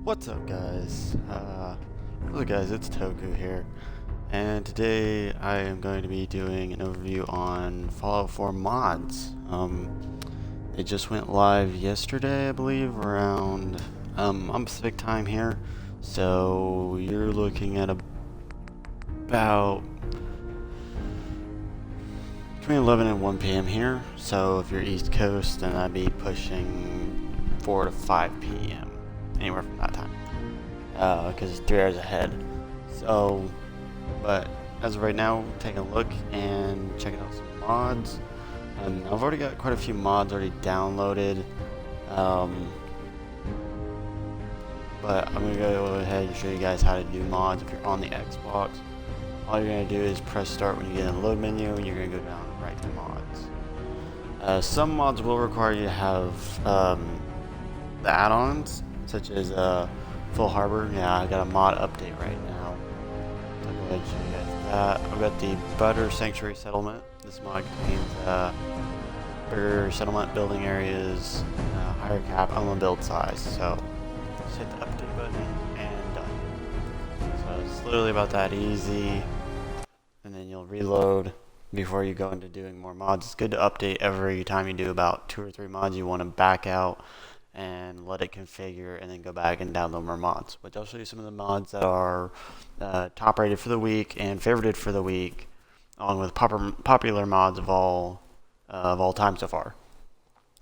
What's up, guys? It's Toku here, and today I am going to be doing an overview on Fallout 4 mods. It just went live yesterday, I believe, around on Pacific time here, so you're looking at about between 11 and 1 p.m. here. So if you're East Coast, then I'd be pushing 4 to 5 p.m. anywhere from that time, because it's 3 hours ahead. So, but as of right now, taking a look and checking out some mods. I've already got quite a few mods already downloaded, but I'm going to go ahead and show you guys how to do mods. If you're on the Xbox, all you're going to do is press start when you get in the load menu, and you're going to go down right to mods. Some mods will require you to have the add-ons, such as Full Harbor. Yeah, I got a mod update right now. So I'll go ahead and show you guys that. I've got the Butter Sanctuary Settlement. This mod contains bigger settlement building areas, higher cap, unlimited build size. So just hit the update button and done. So it's literally about that easy. And then you'll reload before you go into doing more mods. It's good to update every time you do about 2 or 3 mods. You want to back out and let it configure and then go back and download more mods, which I'll show you some of the mods that are top rated for the week and favorited for the week, along with popular mods of all time so far.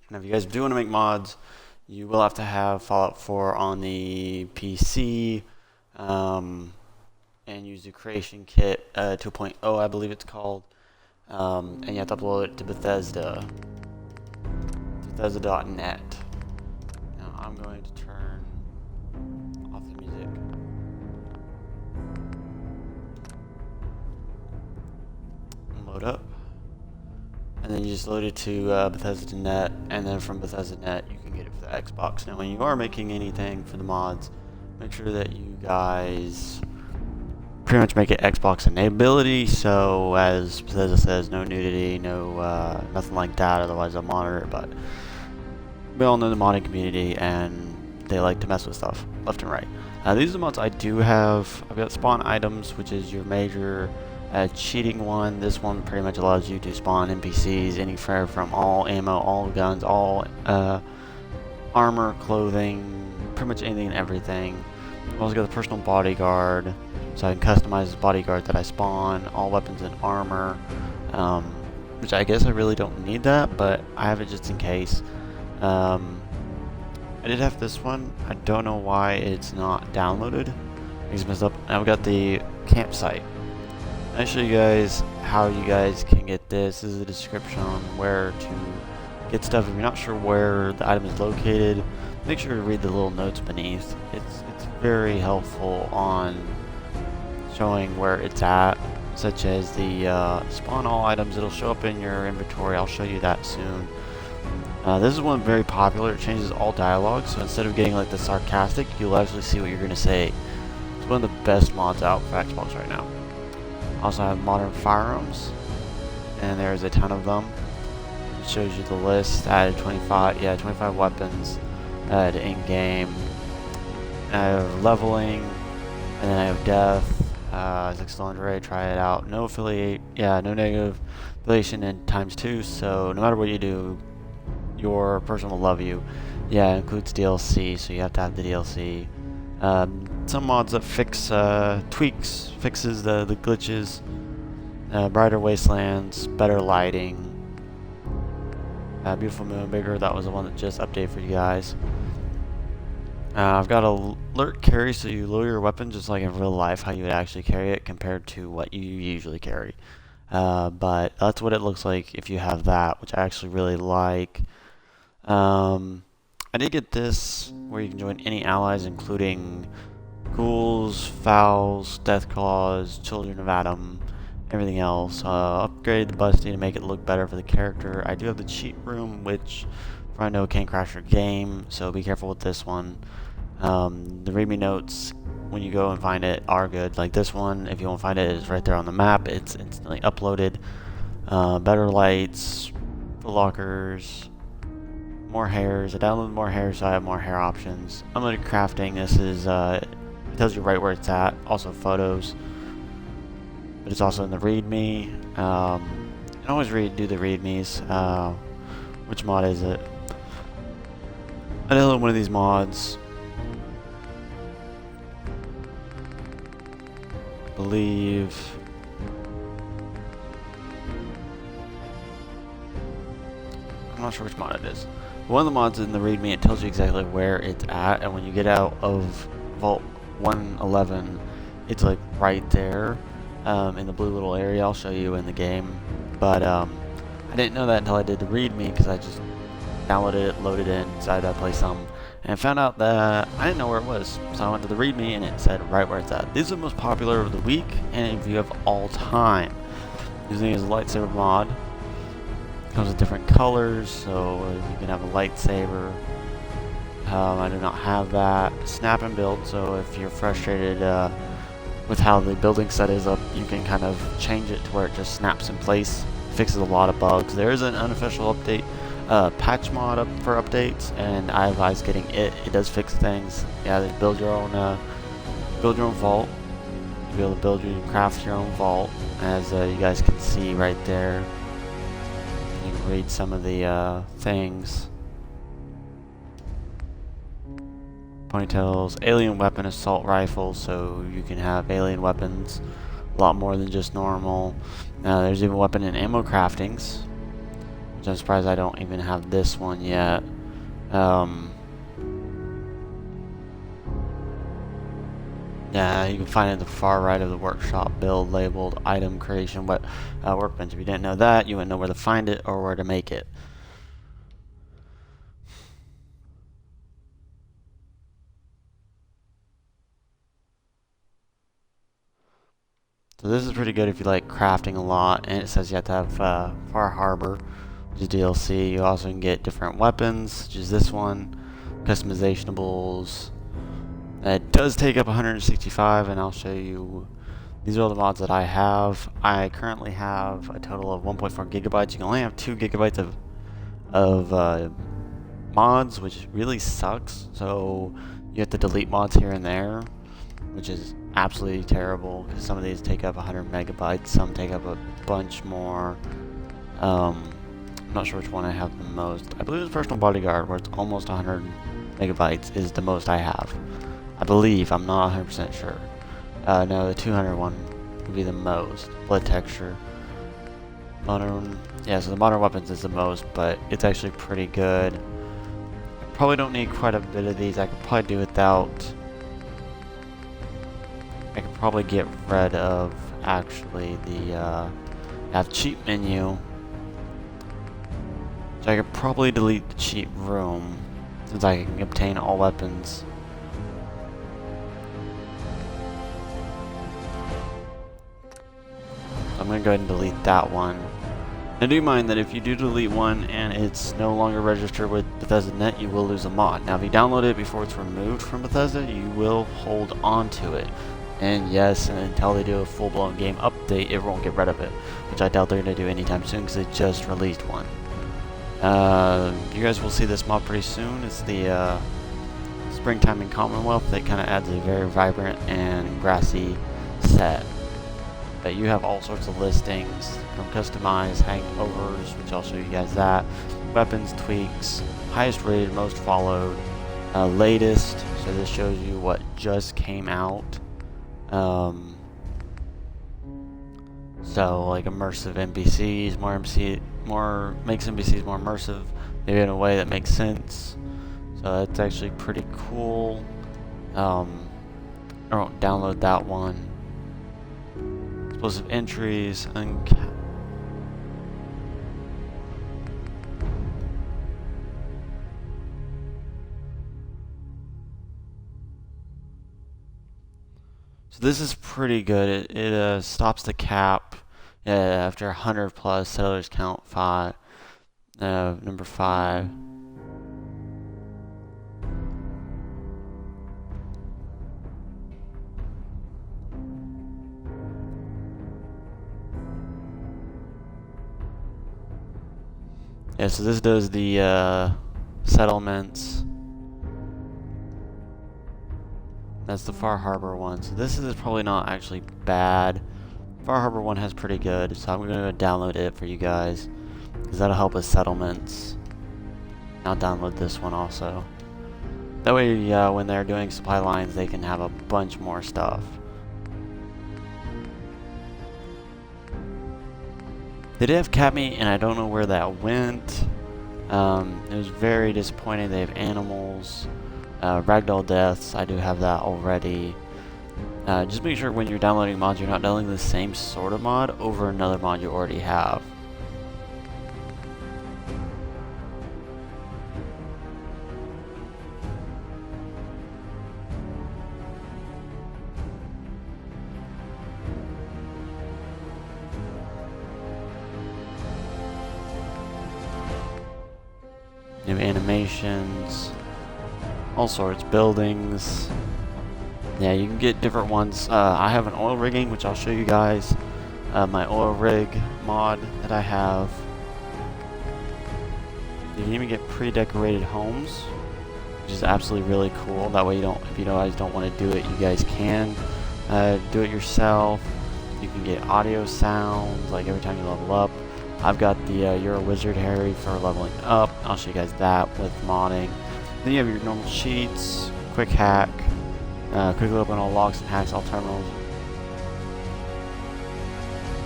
Now if you guys do want to make mods, you will have to have Fallout 4 on the PC, and use the creation kit 2.0, I believe it's called, and you have to upload it to Bethesda.net. I'm going to turn off the music. And load up. And then you just load it to Bethesda.net, and then from Bethesda.net you can get it for the Xbox. Now when you are making anything for the mods, make sure that you guys pretty much make it Xbox enability, so as Bethesda says, no nudity, no nothing like that, otherwise they'll monitor it. But we all know the modding community, and they like to mess with stuff left and right. These are the mods I do have. I've got spawn items, which is your major cheating one. This one pretty much allows you to spawn NPCs anywhere from all ammo, all guns, all armor, clothing, pretty much anything and everything. I've also got the personal bodyguard, so I can customize the bodyguard that I spawn, all weapons and armor, which I guess I really don't need that, but I have it just in case. I did have this one. I don't know why it's not downloaded. It's messed up. I've got the campsite. I'll show you guys how you guys can get this. This is a description on where to get stuff. If you're not sure where the item is located, make sure to read the little notes beneath. It's very helpful on showing where it's at, such as the spawn all items. It'll show up in your inventory. I'll show you that soon. This is one very popular. It changes all dialogue, so instead of getting like the sarcastic, you'll actually see what you're going to say. It's one of the best mods out for Xbox right now. I also have modern firearms, and there's a ton of them. It shows you the list. I added 25 weapons to in-game. I have leveling, and then I have death, 6 lingerie, try it out. No affiliate, no negative affiliation in ×2, so no matter what you do, your person will love you. Yeah, it includes DLC, so you have to have the DLC. Some mods that fixes the glitches, brighter wastelands, better lighting, beautiful moon, bigger. That was the one that just updated for you guys. I've got alert carry, so you lower your weapon just like in real life, how you would actually carry it compared to what you usually carry. But that's what it looks like if you have that, which I actually really like. I did get this where you can join any allies, including ghouls, fowls, deathclaws, children of Adam, everything else. Upgrade the busty to make it look better for the character. I do have the cheat room, which I know can crash your game, so be careful with this one. The readme notes, when you go and find it, are good. Like this one, if you won't find it, it's right there on the map. It's instantly uploaded. Better lights, the lockers, more hairs. I downloaded more hairs, so I have more hair options. Unlimited crafting. This is it tells you right where it's at. Also photos, but it's also in the README. I always do the READMEs. Which mod is it? I downloaded one of these mods. Believe. I'm not sure which mod it is. One of the mods in the README, it tells you exactly where it's at, and when you get out of Vault 111, it's like right there in the blue little area. I'll show you in the game, but I didn't know that until I did the README, because I just downloaded it, loaded it in, decided I'd play some, and found out that I didn't know where it was. So I went to the README and it said right where it's at. These are the most popular of the week and if you have all time. Using it as a lightsaber mod. Comes with different colors, so you can have a lightsaber. I do not have that. Snap and build, so if you're frustrated with how the building set is up, you can kind of change it to where it just snaps in place. Fixes a lot of bugs. There is an unofficial update. Patch mod up for updates, and I advise getting it. It does fix things. Yeah, they build your own vault. You'll be able to craft your own vault, as you guys can see right there. You can read some of the things. Ponytails, alien weapon assault rifle, so you can have alien weapons, a lot more than just normal. There's even weapon and ammo craftings. I'm surprised I don't even have this one yet. Yeah, you can find it at the far right of the workshop build labeled item creation workbench. If you didn't know that, you wouldn't know where to find it or where to make it. So this is pretty good if you like crafting a lot, and it says you have to have Far Harbor, which is DLC. You also can get different weapons, such as this one, customizationables. It does take up 165, and I'll show you. These are all the mods that I have. I currently have a total of 1.4 gigabytes. You can only have 2 gigabytes of mods, which really sucks. So you have to delete mods here and there, which is absolutely terrible, because some of these take up 100 megabytes, some take up a bunch more. I'm not sure which one I have the most. I believe it's Personal Bodyguard, where it's almost 100 megabytes is the most I have. I believe, I'm not 100% sure. No, the 200 one would be the most. Blood texture. Modern, yeah, so the modern weapons is the most, but it's actually pretty good. I probably don't need quite a bit of these. I could probably do without. I could probably get rid of actually the have cheap menu. So I could probably delete the cheap room, since I can obtain all weapons. So I'm gonna go ahead and delete that one. Now do mind that if you do delete one and it's no longer registered with Bethesda.net, you will lose a mod. Now if you download it before it's removed from Bethesda, you will hold on to it. And yes, and until they do a full-blown game update, it won't get rid of it, which I doubt they're going to do anytime soon, because they just released one. You guys will see this mod pretty soon. It's the Springtime in Commonwealth. That kind of adds a very vibrant and grassy set. But you have all sorts of listings, from customized hangovers, which I'll show you guys that, weapons, tweaks, highest rated, most followed, latest, so this shows you what just came out. So like immersive NPCs, makes NPCs more immersive, maybe in a way that makes sense. So that's actually pretty cool. I won't download that one. Explosive entries, so this is pretty good. It stops the cap after 100 plus. Settlers count 5. Number 5. Yeah, so this does the settlements. That's the Far Harbor one. So this is probably not actually bad. Far Harbor one has pretty good, so I'm gonna download it for you guys because that'll help with settlements. I'll download this one also. That way, when they're doing supply lines, they can have a bunch more stuff. They did have cat meat, and I don't know where that went. It was very disappointing. They have animals, ragdoll deaths. I do have that already. Just make sure when you're downloading mods, you're not downloading the same sort of mod over another mod you already have. New animations, all sorts, buildings. Yeah, you can get different ones. I have an oil rigging, which I'll show you guys. My oil rig mod that I have. You can even get pre-decorated homes, which is absolutely really cool. That way, if you guys don't want to do it, you guys can do it yourself. You can get audio sounds, like every time you level up. I've got the You're a Wizard Harry for leveling up. I'll show you guys that with modding. Then you have your normal sheets, quick hack, quickly open all locks and hacks all terminals.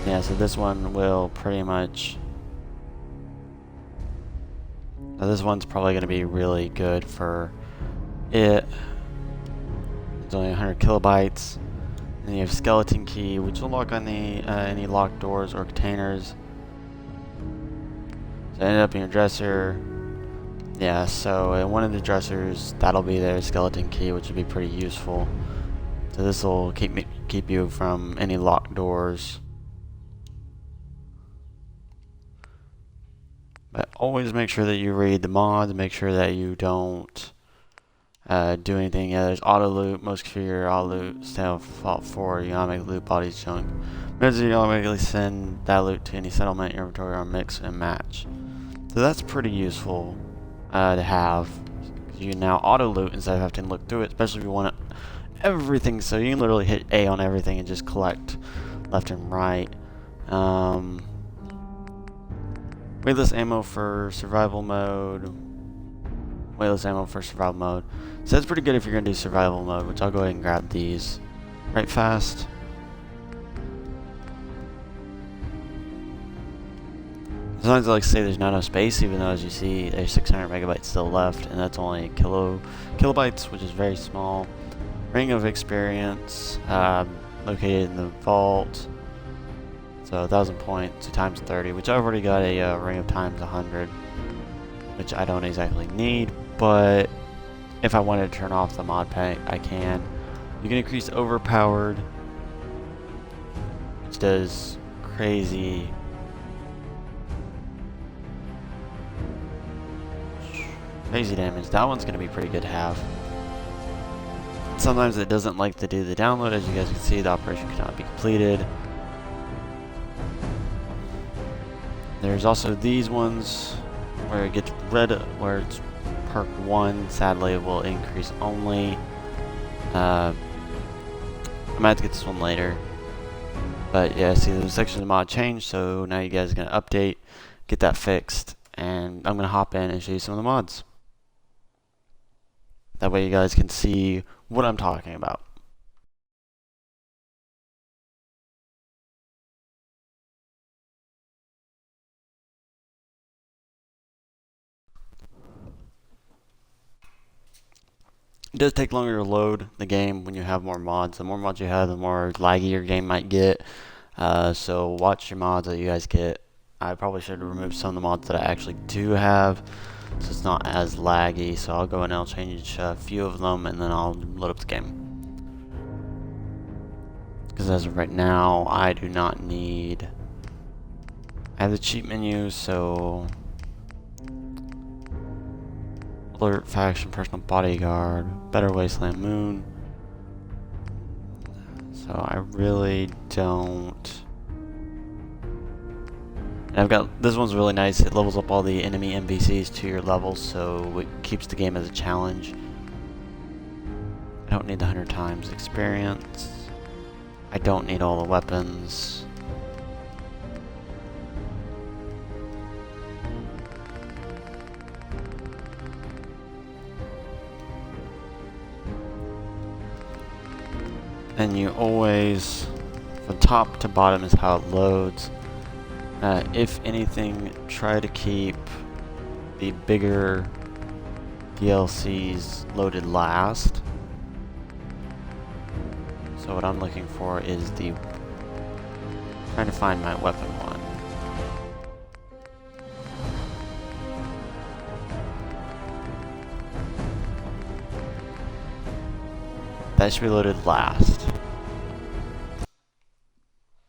Yeah, so this one will pretty much... this one's probably going to be really good for it. It's only 100 kilobytes. And you have skeleton key, which will lock on the any locked doors or containers. So end up in your dresser. Yeah, so in one of the dressers, that'll be their skeleton key, which would be pretty useful. So this will keep you from any locked doors. But always make sure that you read the mods. Make sure that you don't do anything. Yeah, there's auto loot. Most configure auto loot. Stay on default 4. You automatic loot bodies junk. Measure you automatically send that loot to any settlement, inventory, or mix and match. So that's pretty useful to have. You can now auto loot instead of having to look through it, especially if you want everything. So you can literally hit A on everything and just collect left and right. Weightless ammo for survival mode. Weightless ammo for survival mode. So that's pretty good if you're going to do survival mode, which I'll go ahead and grab these right fast. Sometimes I like to say there's not enough space, even though as you see there's 600 megabytes still left, and that's only kilobytes, which is very small. Ring of Experience, located in the vault. So 1,000 points, 2 times 30, which I've already got a ring of times 100, which I don't exactly need, but if I wanted to turn off the mod pack, I can. You can increase overpowered, which does crazy damage. That one's going to be pretty good to have. Sometimes it doesn't like to do the download. As you guys can see, the operation cannot be completed. There's also these ones where it gets red, where it's perk 1. Sadly, it will increase only. I might have to get this one later. But yeah, see the section of the mod changed, so now you guys are going to update, get that fixed, and I'm going to hop in and show you some of the mods. That way you guys can see what I'm talking about. It does take longer to load the game when you have more mods. The more mods you have, the more laggy your game might get. So watch your mods that you guys get. I probably should remove some of the mods that I actually do have, so it's not as laggy. So I'll go and I'll change a few of them, and then I'll load up the game. Because as of right now, I do not need... I have the cheat menu, so... Alert, faction, personal bodyguard, better wasteland moon. So I really don't... And I've got, this one's really nice. It levels up all the enemy NPCs to your levels, so it keeps the game as a challenge. I don't need the 100 times experience. I don't need all the weapons. And you always, from top to bottom is how it loads. If anything, try to keep the bigger DLCs loaded last. So what I'm looking for is the, trying to find my weapon one. That should be loaded last.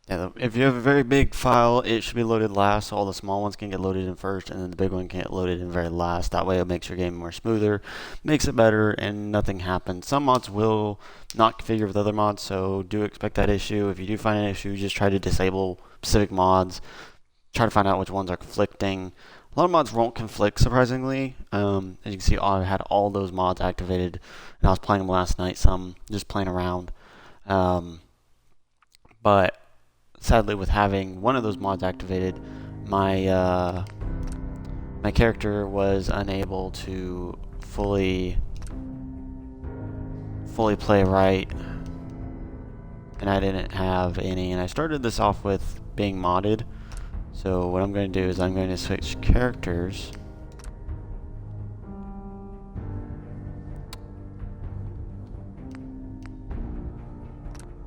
Yeah, if you have a very big file, it should be loaded last, so all the small ones can get loaded in first, and then the big one can get loaded in very last. That way it makes your game more smoother, makes it better, and nothing happens. Some mods will not configure with other mods, so do expect that issue. If you do find an issue, just try to disable specific mods. Try to find out which ones are conflicting. A lot of mods won't conflict, surprisingly. As you can see, I had all those mods activated, and I was playing them last night, some just playing around. But sadly, with having one of those mods activated, my my character was unable to fully play right, and I didn't have any. And I started this off with being modded. So what I'm going to do is I'm going to switch characters.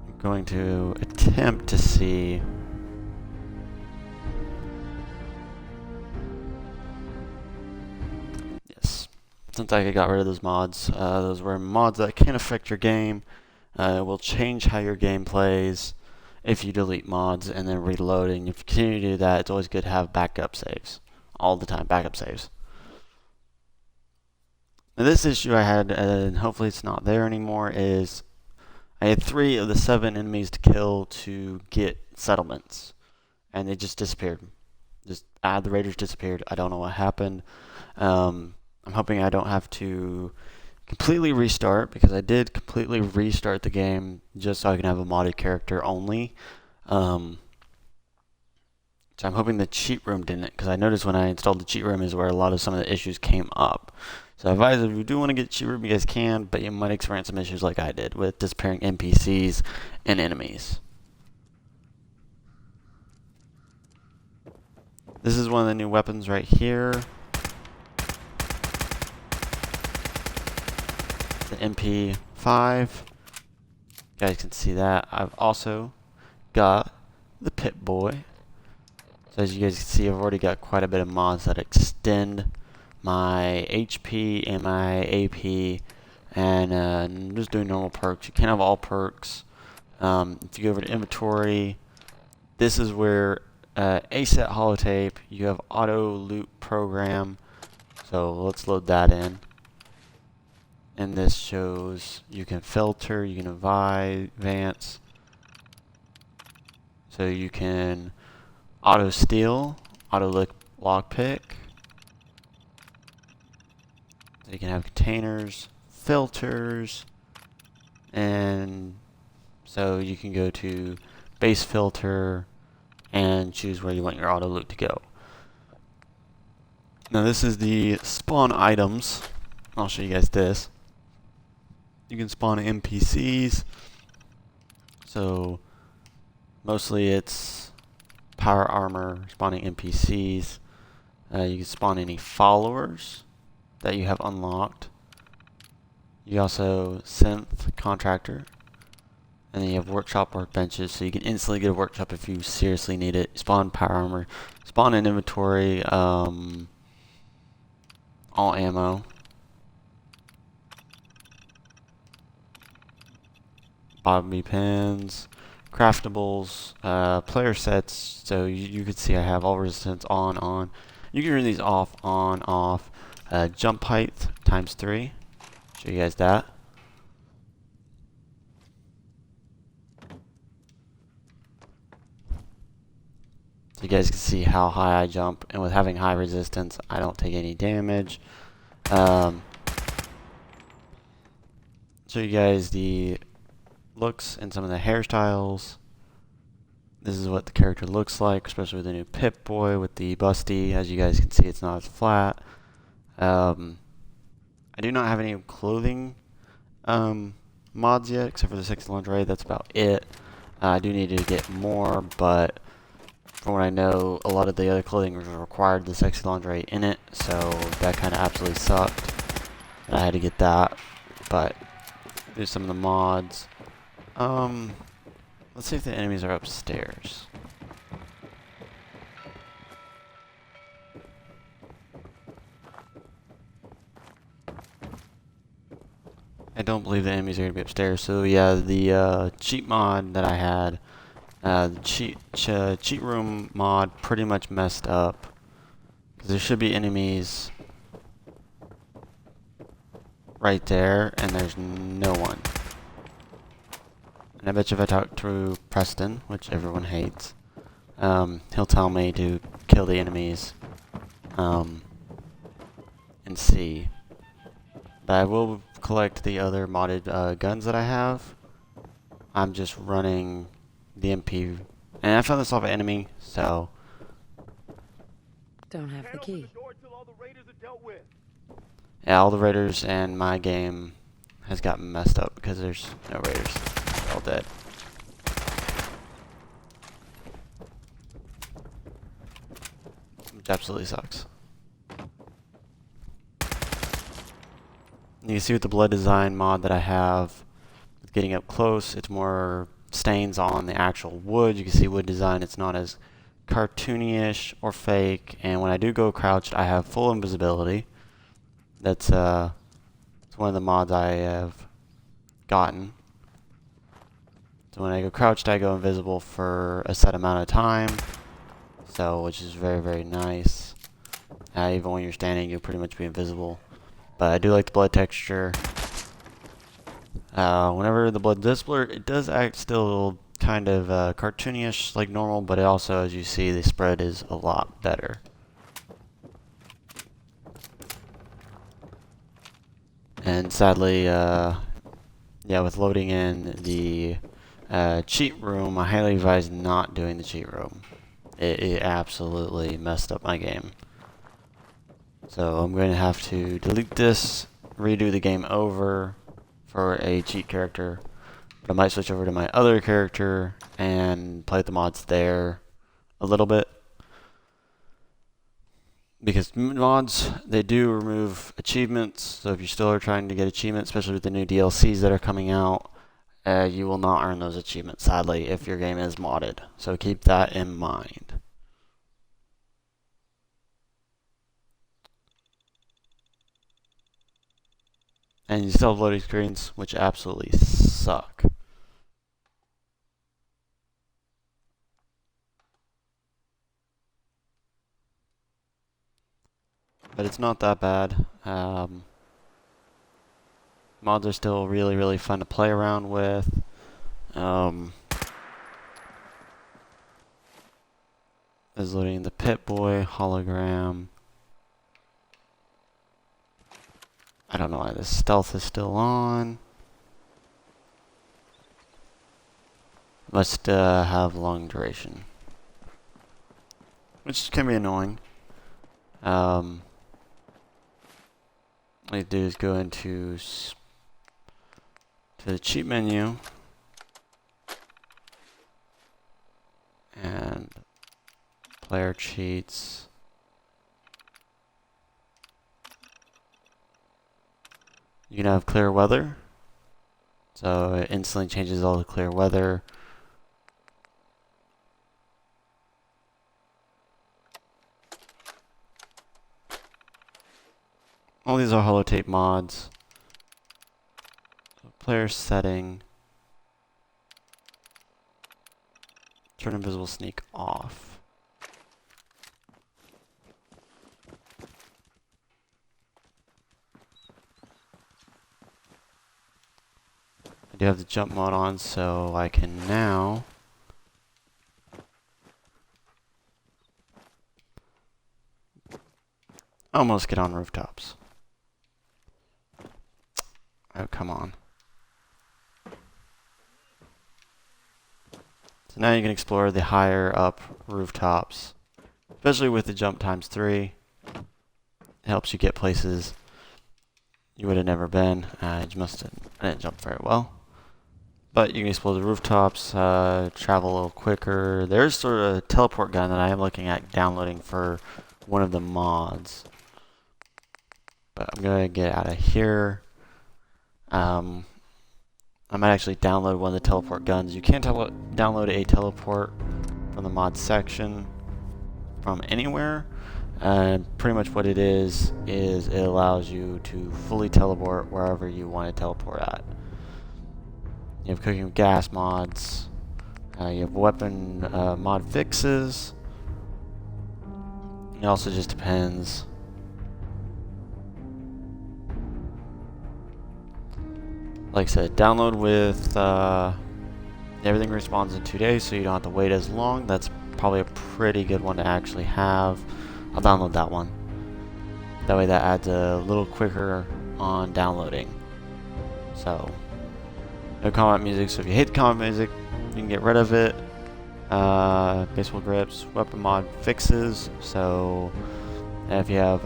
I'm going to attempt to see yes, since I got rid of those mods, those were mods that can affect your game. Will change how your game plays if you delete mods and then reload. And if you continue to do that, it's always good to have backup saves all the time. Backup saves. Now this issue I had, and hopefully it's not there anymore, is I had 3 of the 7 enemies to kill to get settlements, and they just disappeared. The raiders disappeared. I don't know what happened. I'm hoping I don't have to completely restart, because I did completely restart the game just so I can have a modded character only. So I'm hoping the cheat room didn't, because I noticed when I installed the cheat room is where a lot of some of the issues came up. So I advise if you do want to get cheat room, you guys can, but you might experience some issues like I did with disappearing NPCs and enemies. This is one of the new weapons right here. The MP5. You guys can see that. I've also got the Pit Boy. So as you guys can see, I've already got quite a bit of mods that extend my HP and my AP, and I'm just doing normal perks. You can't have all perks. If you go over to inventory, this is where ASET holotape, you have auto loot program. So let's load that in. And this shows you can filter, you can advance. So you can auto steal, auto lockpick. So you can have containers, filters, and so you can go to base filter and choose where you want your auto loot to go. Now this is the spawn items. I'll show you guys this. You can spawn NPCs. So mostly it's power armor spawning NPCs. You can spawn any followers that you have unlocked. You also synth contractor, and then you have workshop workbenches, so you can instantly get a workshop if you seriously need it. Spawn power armor, spawn an inventory, all ammo, bobby pins, craftables, player sets. So you can see I have all resistance on. You can turn these off, on, off. Jump height ×3. Show you guys that. you guys can see how high I jump, and with having high resistance, I don't take any damage. Show you guys the looks and some of the hairstyles. This is what the character looks like, especially with the new Pip-Boy with the busty. As you guys can see, it's not as flat. I do not have any clothing mods yet, except for the sexy lingerie. That's about it. I do need to get more, but from what I know, a lot of the other clothing required the sexy lingerie in it, so that kind of absolutely sucked. I had to get that, but there's some of the mods. Let's see if the enemies are upstairs. I don't believe the enemies are going to be upstairs. So yeah, the cheat mod that I had, the cheat room mod pretty much messed up. Because there should be enemies right there, and there's no one. And I bet you if I talk to Preston, which everyone hates, he'll tell me to kill the enemies and see. But I will collect the other modded guns that I have. I'm just running the MP, and I found this off an enemy, so. Don't have the key. Yeah, all the raiders and my game has gotten messed up because there's no raiders. They're all dead. Which absolutely sucks. You can see with the blood design mod that I have, getting up close, it's more stains on the actual wood. You can see wood design, it's not as cartoony-ish or fake. And when I do go crouched, I have full invisibility. That's it's one of the mods I have gotten. So when I go crouched, I go invisible for a set amount of time. So, which is very, very nice. Even when you're standing, you'll pretty much be invisible. But I do like the blood texture. Whenever the blood does blur, it does act still kind of cartoony-ish like normal, but it also, as you see, the spread is a lot better. And sadly, yeah, with loading in the cheat room, I highly advise not doing the cheat room. It absolutely messed up my game. So I'm going to have to delete this, redo the game over for a cheat character. But I might switch over to my other character and play with the mods there a little bit. Because mods, they do remove achievements. So if you still are trying to get achievements, especially with the new DLCs that are coming out, you will not earn those achievements, sadly, if your game is modded. So keep that in mind. And you still have loading screens, which absolutely suck. But it's not that bad. Mods are still really, really fun to play around with. Is loading the Pip-Boy hologram. I don't know why the stealth is still on. Must have long duration, which can be annoying. All you do is go into the cheat menu and player cheats. You can have clear weather, so it instantly changes all the clear weather. All these are holotape mods. So player setting. Turn invisible sneak off. I do have the jump mod on, so I can now almost get on rooftops. Oh, come on. So now you can explore the higher up rooftops, especially with the jump times 3. It helps you get places you would have never been. I didn't jump very well. But you can explore the rooftops, travel a little quicker. There's sort of a teleport gun that I am looking at downloading for one of the mods. But I'm going to get out of here. I might actually download one of the teleport guns. You can download a teleport from the mod section from anywhere. And pretty much what it is it allows you to fully teleport wherever you want to teleport at. You have cooking with gas mods. You have weapon mod fixes. It also just depends. Like I said, download with everything respawns in 2 days, so you don't have to wait as long. That's probably a pretty good one to actually have. I'll download that one. That way that adds a little quicker on downloading. So, no combat music, so if you hate the combat music, you can get rid of it. Baseball grips, weapon mod fixes, so if you have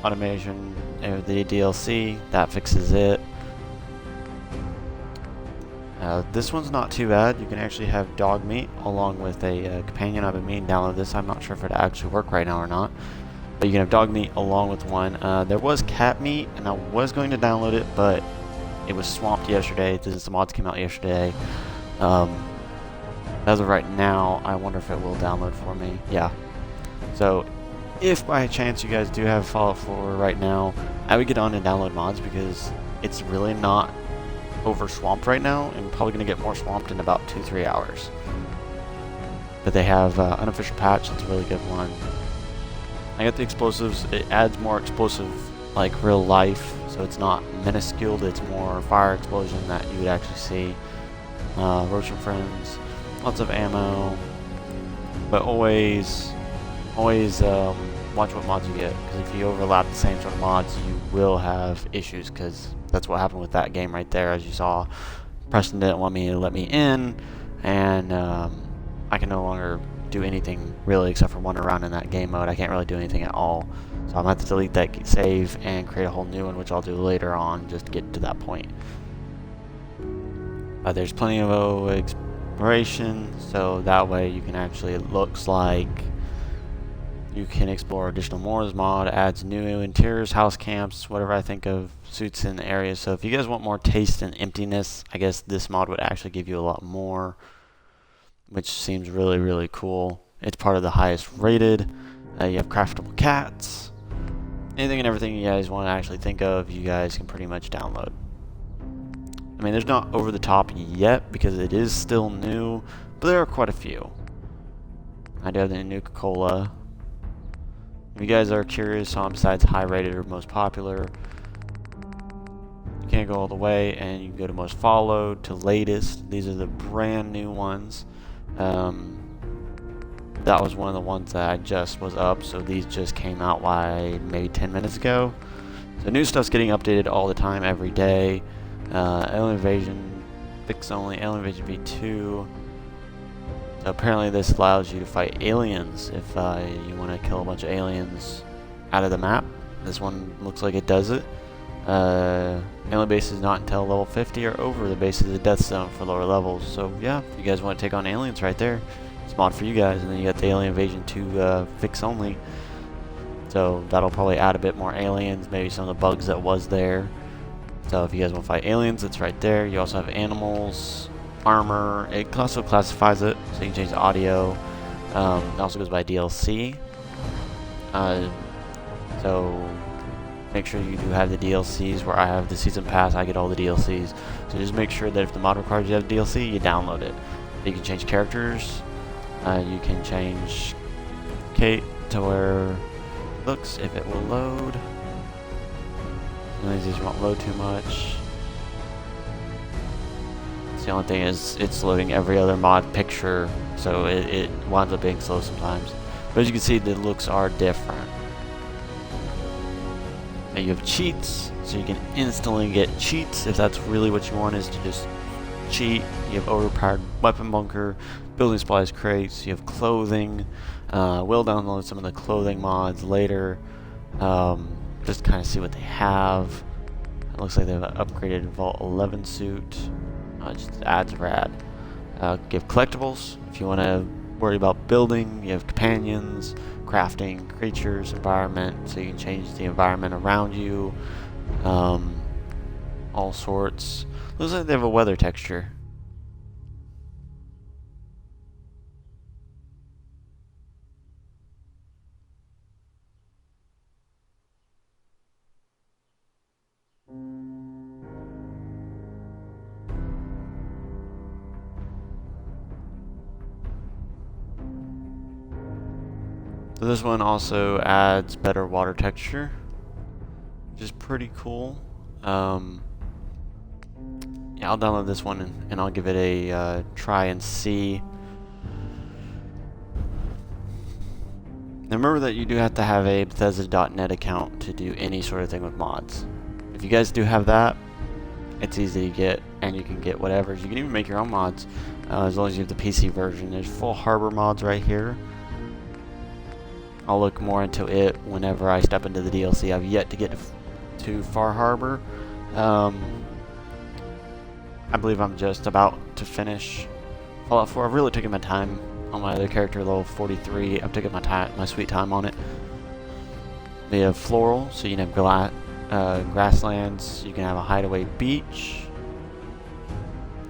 automation, the DLC, that fixes it. This one's not too bad. You can actually have dog meat along with a companion. I've been meaning to download this. I'm not sure if it actually work right now or not. But you can have dog meat along with one. There was cat meat, and I was going to download it, but it was swamped yesterday. The mods came out yesterday. As of right now, I wonder if it will download for me. Yeah. So, if by chance you guys do have Fallout 4 right now, I would get on and download mods because it's really not over swamped right now, and probably going to get more swamped in about 2-3 hours. But they have unofficial patch. It's a really good one. I got the explosives. It adds more explosive, like real life, so it's not minuscule. It's more fire explosion that you would actually see. Roach and friends, lots of ammo, but always watch what mods you get, because if you overlap the same sort of mods, you will have issues, because that's what happened with that game right there. As you saw, Preston didn't want me to let me in, and I can no longer do anything really except for wander around in that game mode. I can't really do anything at all, so I'm going to have to delete that save and create a whole new one, which I'll do later on, just to get to that point. There's plenty of exploration, so that way you can actually, it looks like you can explore additional moors. Mod adds new interiors, house camps, whatever I think of suits in the area. So if you guys want more taste and emptiness, I guess this mod would actually give you a lot more, which seems really, really cool. It's part of the highest rated. You have craftable cats. Anything and everything you guys want to actually think of, you guys can pretty much download. I mean, there's not over the top yet because it is still new, but there are quite a few. I do have the Nuka-Cola. If you guys are curious on besides high rated or most popular, you can't go all the way, and you can go to most followed to latest. These are the brand new ones. That was one of the ones that I just was up, so these just came out maybe 10 minutes ago. So new stuff's getting updated all the time, every day. Alien Invasion, Fix Only, Alien Invasion V2. So apparently this allows you to fight aliens if you want to kill a bunch of aliens out of the map. This one looks like it does it. Alien base is not until level 50 or over. The base is a death zone for lower levels. So yeah, if you guys want to take on aliens right there, it's a mod for you guys. And then you got the Alien Invasion 2 Fix Only. So that'll probably add a bit more aliens, maybe some of the bugs that was there. So if you guys want to fight aliens, it's right there. You also have animals, armor. It also classifies it, so you can change the audio. It also goes by DLC. So make sure you do have the DLCs. Where I have the season pass, I get all the DLCs. So just make sure that if the mod requires you to have DLC, you download it. You can change characters. You can change Kate to where it looks, if it will load. Some of these won't load too much. The only thing is it's loading every other mod picture, so it winds up being slow sometimes. But as you can see, the looks are different. Now you have cheats, so you can instantly get cheats if that's really what you want, is to just cheat. You have overpowered weapon bunker, building supplies crates, you have clothing. We'll download some of the clothing mods later, just kind of see what they have. It looks like they have an upgraded Vault 11 suit, just adds rad. Give collectibles if you want to worry about building. You have companions, crafting, creatures, environment, so you can change the environment around you, all sorts. Looks like they have a weather texture. So this one also adds better water texture, which is pretty cool. Yeah, I'll download this one and I'll give it a try and see. Now remember that you do have to have a Bethesda.net account to do any sort of thing with mods. If you guys do have that, it's easy to get, and you can get whatever. You can even make your own mods, as long as you have the PC version. There's full harbor mods right here. I'll look more into it whenever I step into the DLC. I've yet to get to Far Harbor. I believe I'm just about to finish Fallout 4. I've really taken my time on my other character, level 43. I've taken my sweet time on it. We have floral, so you can have grasslands. You can have a hideaway beach.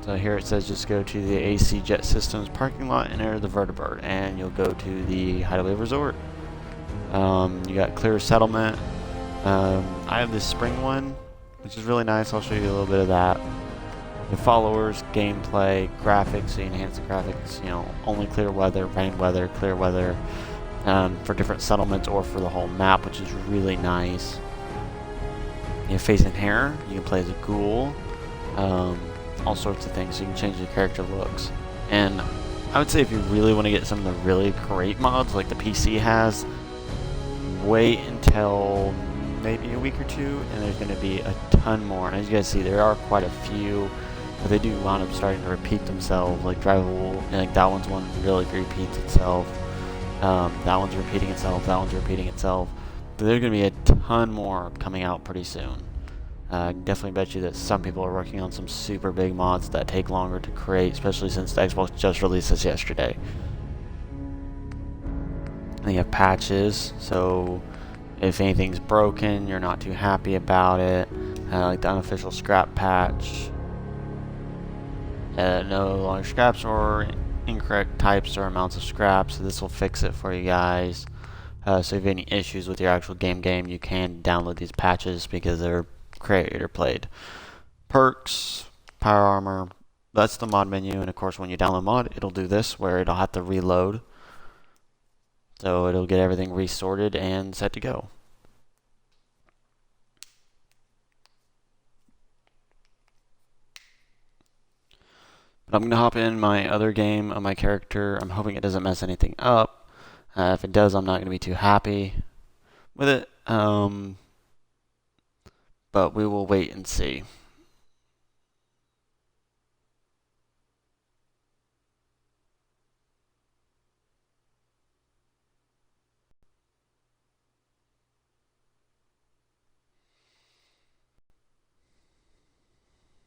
So here it says just go to the AC Jet Systems parking lot and enter the vertibird, and you'll go to the hideaway resort. You got clear settlement. I have this spring one, which is really nice. I'll show you a little bit of that. The followers, gameplay, graphics, so you enhance the graphics, you know, only clear weather, rain weather, clear weather, for different settlements or for the whole map, which is really nice. You have face and hair, you can play as a ghoul, all sorts of things, so you can change your character looks. And I would say if you really want to get some of the really great mods like the PC has, wait until maybe a week or two, and there's going to be a ton more. And as you guys see, there are quite a few, but they do wind up starting to repeat themselves. Like Drivable, and like that one's one really repeats itself. That one's repeating itself. That one's repeating itself. But there's going to be a ton more coming out pretty soon. I definitely bet you that some people are working on some super big mods that take longer to create, especially since the Xbox just released this yesterday. And you have patches, so if anything's broken, you're not too happy about it. Like the unofficial scrap patch. No longer scraps or incorrect types or amounts of scraps, so this will fix it for you guys. So if you have any issues with your actual game, you can download these patches because they're creator played. Perks, power armor, that's the mod menu, and of course when you download mod, it'll do this where it'll have to reload. So it'll get everything resorted and set to go. But I'm going to hop in my other game of my character. I'm hoping it doesn't mess anything up. If it does, I'm not going to be too happy with it. But we will wait and see.